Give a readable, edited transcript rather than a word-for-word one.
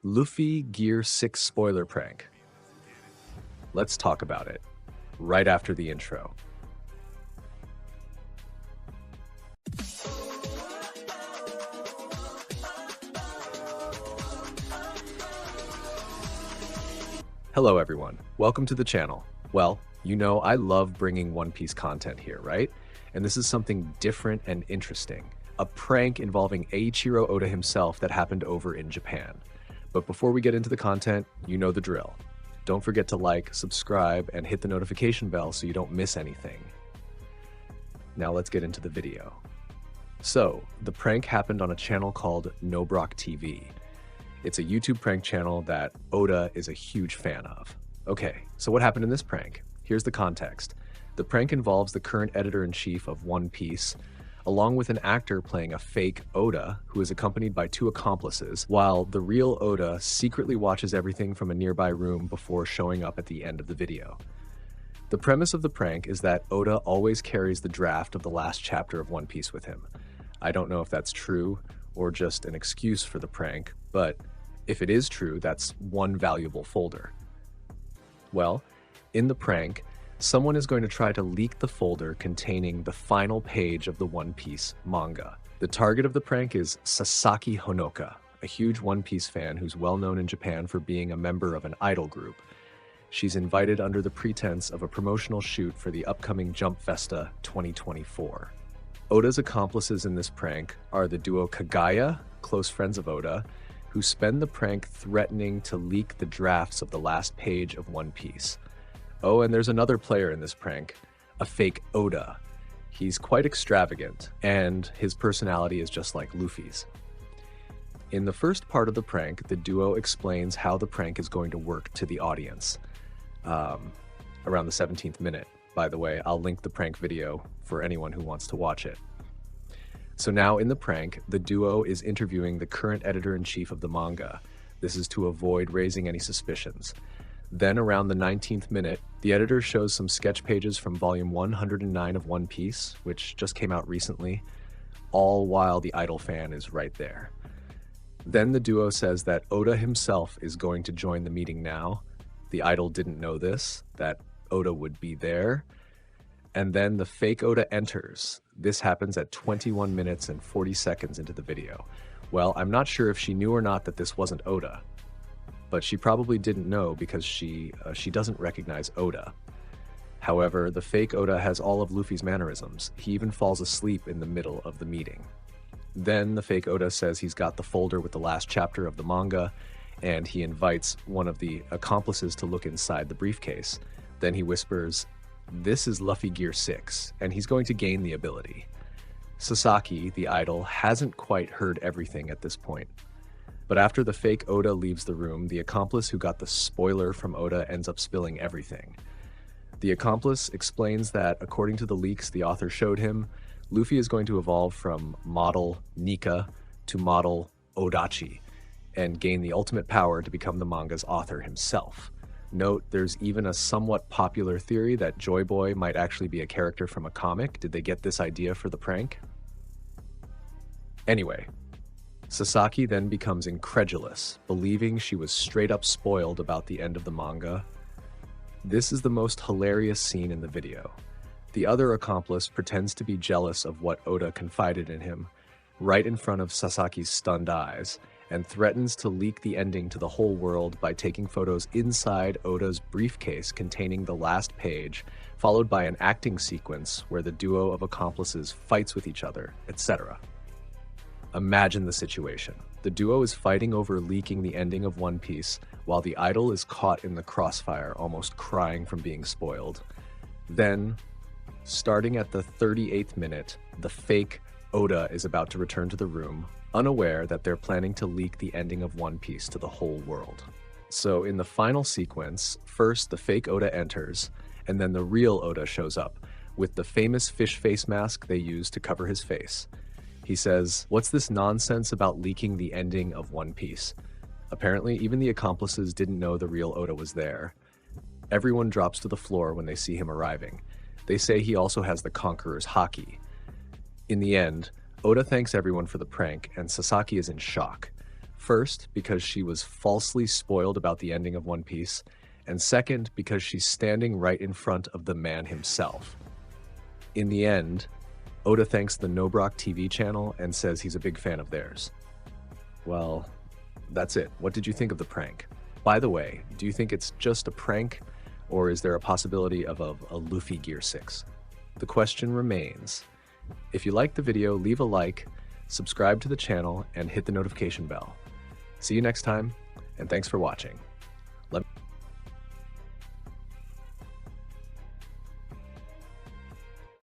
Luffy Gear 6 spoiler prank. Let's talk about it right after the intro. Hello everyone, welcome to the channel. Well, you know I love bringing One Piece content here, right? And this is something different and interesting. A prank involving Eiichiro Oda himself that happened over in Japan. But before we get into the content, you know the drill. Don't forget to like, subscribe, and hit the notification bell so you don't miss anything. Now let's get into the video. So, the prank happened on a channel called Nobrock TV. It's a YouTube prank channel that Oda is a huge fan of. Okay, so what happened in this prank? Here's the context. The prank involves the current editor-in-chief of One Piece, along with an actor playing a fake Oda who is accompanied by two accomplices, while the real Oda secretly watches everything from a nearby room before showing up at the end of the video. The premise of the prank is that Oda always carries the draft of the last chapter of One Piece with him. I don't know if that's true or just an excuse for the prank, but if it is true, that's one valuable folder. Well, in the prank, someone is going to try to leak the folder containing the final page of the One Piece manga. The target of the prank is Sasaki Honoka, a huge One Piece fan who's well known in Japan for being a member of an idol group. She's invited under the pretense of a promotional shoot for the upcoming Jump Festa 2024. Oda's accomplices in this prank are the duo Kagaya, close friends of Oda, who spend the prank threatening to leak the drafts of the last page of One Piece. Oh, and there's another player in this prank, a fake Oda. He's quite extravagant, and his personality is just like Luffy's. In the first part of the prank, the duo explains how the prank is going to work to the audience. Around the 17th minute, by the way. I'll link the prank video for anyone who wants to watch it. So now in the prank, the duo is interviewing the current editor-in-chief of the manga. This is to avoid raising any suspicions. Then around the 19th minute, the editor shows some sketch pages from volume 109 of One Piece, which just came out recently, all while the idol fan is right there. Then the duo says that Oda himself is going to join the meeting now. The idol didn't know this, that Oda would be there. And then the fake Oda enters. This happens at 21 minutes and 40 seconds into the video. Well, I'm not sure if she knew or not that this wasn't Oda, but she probably didn't know because she doesn't recognize Oda. However, the fake Oda has all of Luffy's mannerisms. He even falls asleep in the middle of the meeting. Then the fake Oda says he's got the folder with the last chapter of the manga, and he invites one of the accomplices to look inside the briefcase. Then he whispers, "This is Luffy Gear 6, and he's going to gain the ability." Sasaki, the idol, hasn't quite heard everything at this point. But after the fake Oda leaves the room, the accomplice who got the spoiler from Oda ends up spilling everything. The accomplice explains that, according to the leaks the author showed him, Luffy is going to evolve from model Nika to model Odachi, and gain the ultimate power to become the manga's author himself. Note, there's even a somewhat popular theory that Joy Boy might actually be a character from a comic. Did they get this idea for the prank? Anyway, Sasaki then becomes incredulous, believing she was straight up spoiled about the end of the manga. This is the most hilarious scene in the video. The other accomplice pretends to be jealous of what Oda confided in him, right in front of Sasaki's stunned eyes, and threatens to leak the ending to the whole world by taking photos inside Oda's briefcase containing the last page, followed by an acting sequence where the duo of accomplices fights with each other, etc. Imagine the situation. The duo is fighting over leaking the ending of One Piece, while the idol is caught in the crossfire, almost crying from being spoiled. Then, starting at the 38th minute, the fake Oda is about to return to the room, unaware that they're planning to leak the ending of One Piece to the whole world. So in the final sequence, first the fake Oda enters, and then the real Oda shows up, with the famous fish face mask they use to cover his face. He says, "What's this nonsense about leaking the ending of One Piece?" Apparently, even the accomplices didn't know the real Oda was there. Everyone drops to the floor when they see him arriving. They say he also has the Conqueror's haki. In the end, Oda thanks everyone for the prank, and Sasaki is in shock. First, because she was falsely spoiled about the ending of One Piece, and second, because she's standing right in front of the man himself. In the end, Oda thanks the Nobrock TV channel and says he's a big fan of theirs. Well, that's it. What did you think of the prank? By the way, do you think it's just a prank, or is there a possibility of a Luffy Gear 6? The question remains. If you liked the video, leave a like, subscribe to the channel, and hit the notification bell. See you next time, and thanks for watching.